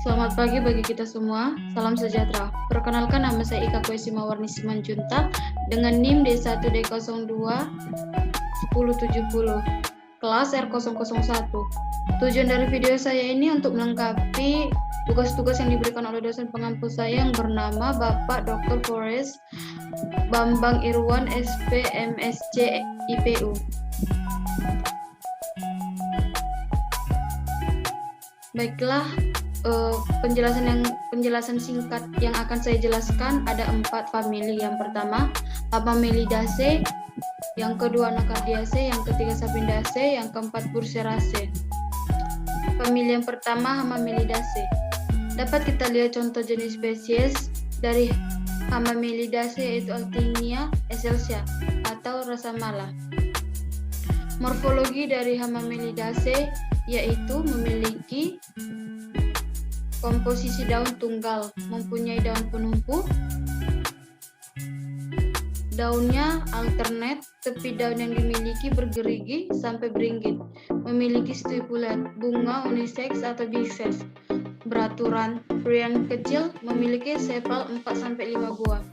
Selamat pagi bagi kita semua, salam sejahtera. Perkenalkan, nama saya Ika Kwesi Mawarni Simanjuntak dengan NIM D1D02 1070, kelas R001. Tujuan dari video saya ini untuk melengkapi tugas-tugas yang diberikan oleh dosen pengampu saya yang bernama Bapak Dr. Forest Bambang Irwan SP MSc IPU. Baiklah, penjelasan singkat yang akan saya jelaskan ada 4 famili. Yang pertama Hamamelidaceae, yang kedua Anacardiaceae, yang ketiga Sapindaceae, yang keempat Burseraceae. Famili yang pertama Hamamelidaceae. Dapat kita lihat contoh jenis spesies dari Hamamelidaceae yaitu Althenia excelsa atau rasamala. Morfologi dari Hamamelidaceae yaitu memiliki komposisi daun tunggal, mempunyai daun penumpu, daunnya alternate, tepi daun yang dimiliki bergerigi sampai beringgit, memiliki stipulat, bunga unisex atau biseks, beraturan, perian kecil, memiliki sepal 4-5 buah,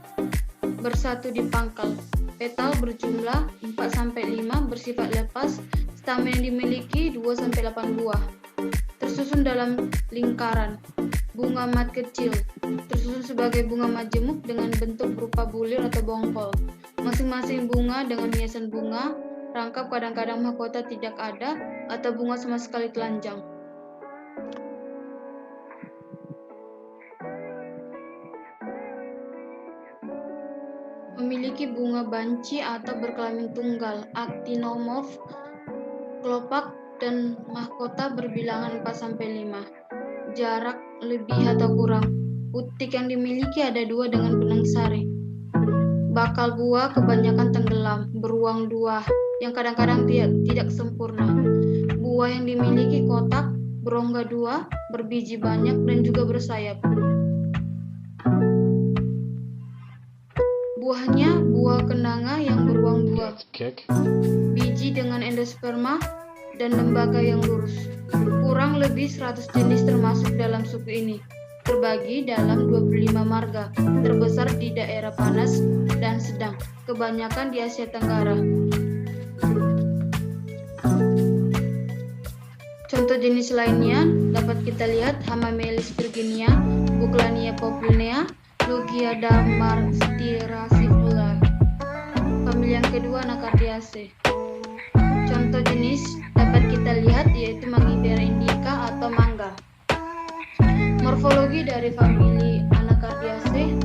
bersatu di pangkal, petal berjumlah 4-5, bersifat lepas, stamen yang dimiliki 2-8 buah, tersusun dalam lingkaran, bunga mat kecil, tersusun sebagai bunga majemuk dengan bentuk berupa bulir atau bongkol. Masing-masing bunga dengan hiasan bunga, rangkap kadang-kadang mahkota tidak ada, atau bunga sama sekali telanjang. Memiliki bunga banci atau berkelamin tunggal, actinomorph, kelopak dan mahkota berbilangan 4-5. Jarak lebih atau kurang. Putik yang dimiliki ada 2 dengan benang sari. Bakal buah kebanyakan tenggelam, beruang 2, yang kadang-kadang tidak sempurna. Buah yang dimiliki kotak, berongga 2, berbiji banyak dan juga bersayap. Buahnya buah kenanga yang beruang 2. Biji dengan endosperma dan lembaga yang lurus. Kurang lebih 100 jenis termasuk dalam suku ini, terbagi dalam 25 marga, terbesar di daerah panas dan sedang, kebanyakan di Asia Tenggara. Contoh jenis lainnya dapat kita lihat Hamamelis virginia, Buclania populnea, Logia damartiraciflora. Famili yang kedua Anacardiaceae. Contoh jenis dapat kita lihat yaitu Mangifera indica atau mangga. Morfologi dari famili Anacardiaceae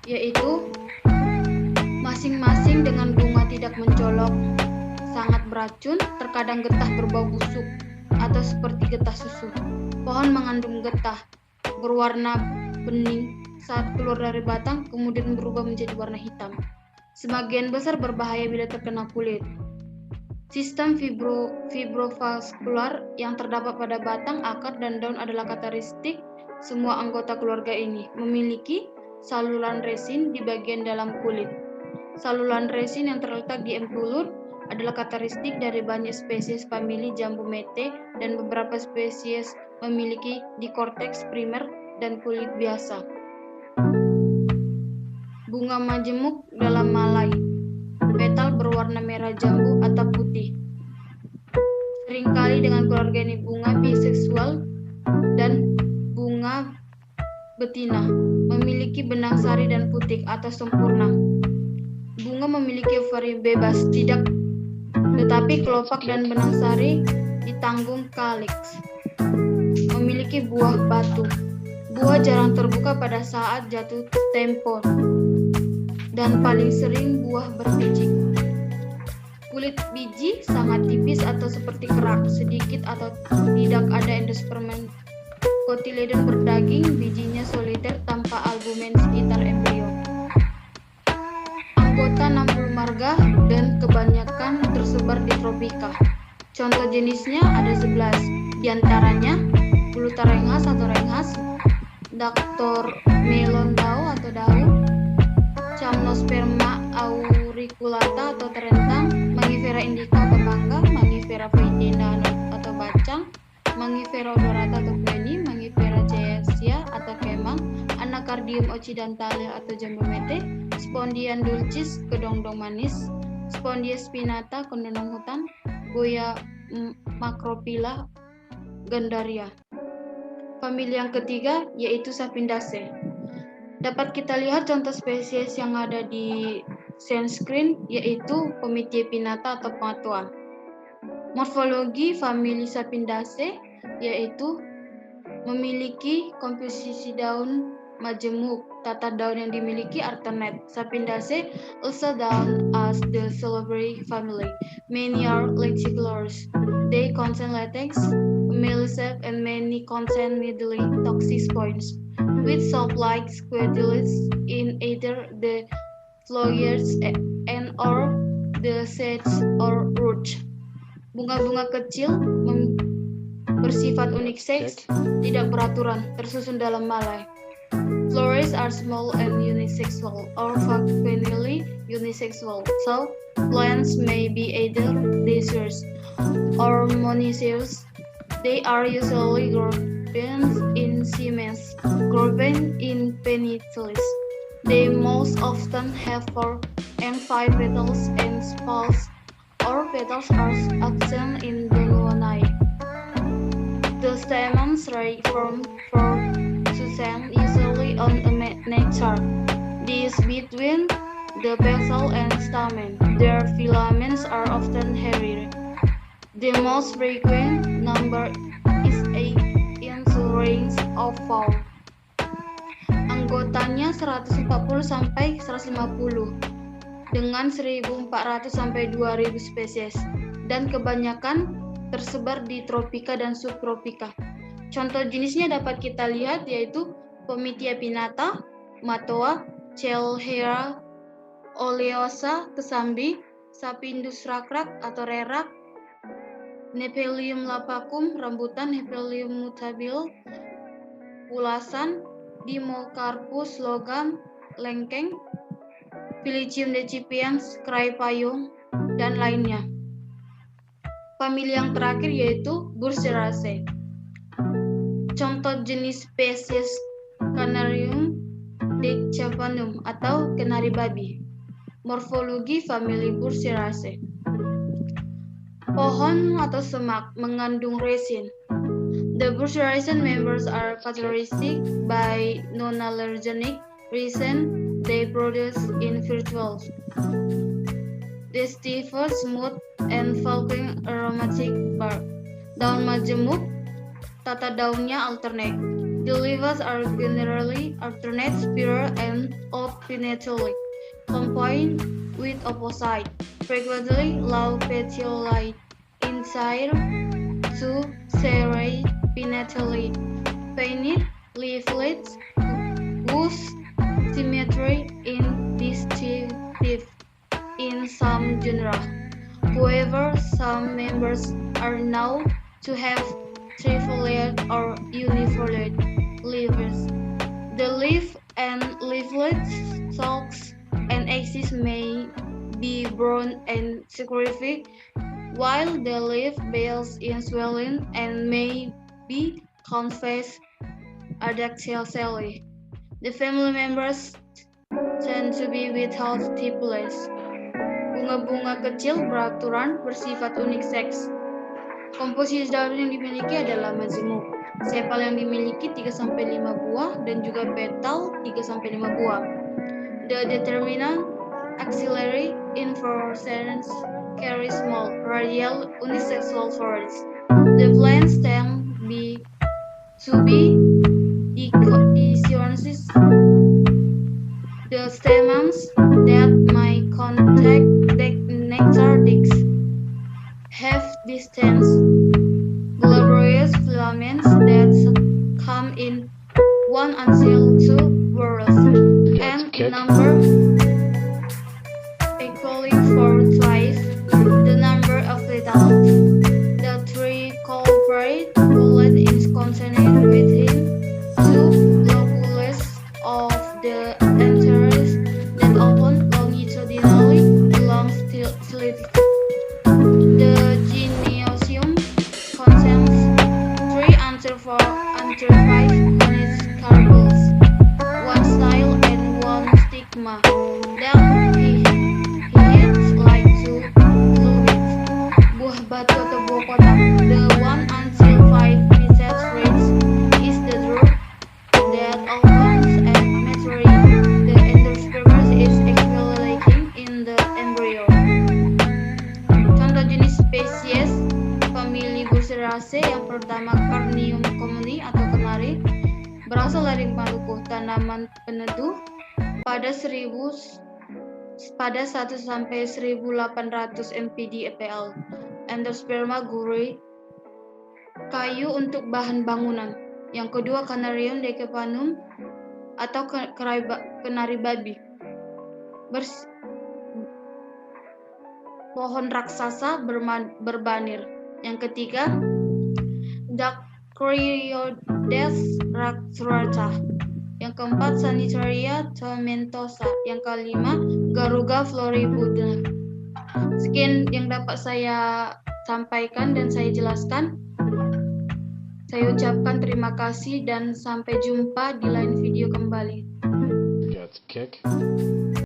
yaitu masing-masing dengan bunga tidak mencolok, sangat beracun, terkadang getah berbau busuk atau seperti getah susu. Pohon mengandung getah, berwarna bening saat keluar dari batang, kemudian berubah menjadi warna hitam. Sebagian besar berbahaya bila terkena kulit. Sistem fibrovaskular yang terdapat pada batang, akar, dan daun adalah karakteristik semua anggota keluarga ini. Memiliki saluran resin di bagian dalam kulit. Saluran resin yang terletak di empulut adalah karakteristik dari banyak spesies famili Jambomete, dan beberapa spesies memiliki dikorteks primer dan kulit biasa. Bunga majemuk dalam Malai. Petal berwarna merah jambu atau putih. Seringkali dengan keluarga ini bunga biseksual dan bunga betina. Memiliki benang sari dan putik atau sempurna. Bunga memiliki eufori bebas, tetapi kelopak dan benang sari ditanggung calyx. Memiliki buah batu. Buah jarang terbuka pada saat jatuh tempo, dan paling sering buah berbiji. Kulit biji sangat tipis atau seperti kerak, sedikit atau tidak ada endosperma. Kotiledon berdaging, bijinya soliter tanpa albumen sekitar embrio. Anggota 60 marga dan kebanyakan tersebar di tropika. Contoh jenisnya ada 11, diantaranya Glutarenghas atau renghas, Dactor melon dao atau daun, Chamnosperma auriculata atau terentang, Mangifera indica atau mangga, Mangifera foetida atau bacang, Mangifera odorata atau kueni, Mangifera Spondium occidentalis atau jambu mete, Spondium dulcis kedondong manis, Spondia spinata kedondong hutan, Goya macrophylla gandaria. Famili yang ketiga yaitu Sapindaceae. Dapat kita lihat contoh spesies yang ada di screen yaitu Comitia pinnata atau pengatua. Morfologi famili Sapindaceae yaitu memiliki komposisi daun majemuk. Tata daun yang dimiliki alternate. Sapindaceae also known as the salvary family. Many are lenticulars. They contain latex, melissae, and many contain mildly toxic points, with soap-like squidlets in either the flowers and or the seeds or roots. Bunga-bunga kecil bersifat unisex, tidak beraturan, tersusun dalam malai. Flowers are small and unisexual or frequently unisexual, so plants may be either deciduous or monoecious. They are usually grouped in stamens, grouped in penitentials. They most often have 4 and 5 petals and spikes, or petals are absent in the lunae. The stamens range from 4 to 10, usually on a nectar. This between the petal and stamen. Their filaments are often hairy. The most frequent number is 8 in the range of 4. Anggotanya 140 sampai 150 dengan 1.400 sampai 2.000 spesies dan kebanyakan tersebar di tropika dan subtropika. Contoh jenisnya dapat kita lihat yaitu Comitia pinnata, Matoa, Chelhera oleosa, kesambi, Sapindus rakrak atau rerak, Nephelium lapacum, rambutan, Nephelium mutabile, ulasan, Dimmocarpus logam, lengkeng, Phylicium decipiens, kerai payung, dan lainnya. Famili yang terakhir yaitu Burseraceae. Contoh jenis spesies Canarium decapanum atau kenari babi. Morfologi famili Burseraceae. Pohon atau semak mengandung resin. The Burseraceae members are characteristic by non-allergenic resin they produce in virtuals. The stiffest, smooth, and fulging aromatic bark. Daun majemuk, tata daunnya alternate. The leaves are generally alternate, spiral, and alternately compound with opposite, frequently low petiolate, inside to serrate pinnately, pinnate leaflets, whose symmetry is distinctive in some genera. However, some members are known to have trifoliate or unifoliate leaves. The leaf and leaflet stalks and axis may be brown and sclerotic, while the leaf bears in swelling and may be convex adaxially. The family members tend to be without stipules. Bunga-bunga kecil beraturan bersifat unisex. Komposisi daun yang dimiliki adalah majemuk. Sepal yang dimiliki 3-5 buah dan juga petal 3-5 buah. The determinant axillary inflorescence carry small, radial, unisexual flowers. The plants tend to be dioecious. The stamens that may contact the nectar discs have distant, glabrous filaments that come in 1 until 2 whorls, and in number equally 4 twice the number of petals. The three cooperate bullet is contained within 2 locules of the anthers that open longitudinally along slits. The gynecium contains 3 until 4 until 5 conical carpels. One side Dan he hits like two fluids. Buah batu atau buah kotak. The 1 until 5 pieces range is the drug that opens and maturing. The endosperm is accumulating in the embryo. Contoh jenis spesies famili Burseraceae yang pertama Carnium communis atau kenari, berasal dari Maluku, tanaman peneduh pada 1 sampai 1800 mpd/pl. Endosperma gurui, kayu untuk bahan bangunan. Yang kedua Canarium decapanum atau kenari babi, pohon raksasa berbanir. Yang ketiga Dacryodes raxurata. Yang keempat Sanitaria tomentosa. Yang kelima Garuga floribunda. Sekian yang dapat saya sampaikan dan saya jelaskan. Saya ucapkan terima kasih dan sampai jumpa di lain video kembali. Got kick.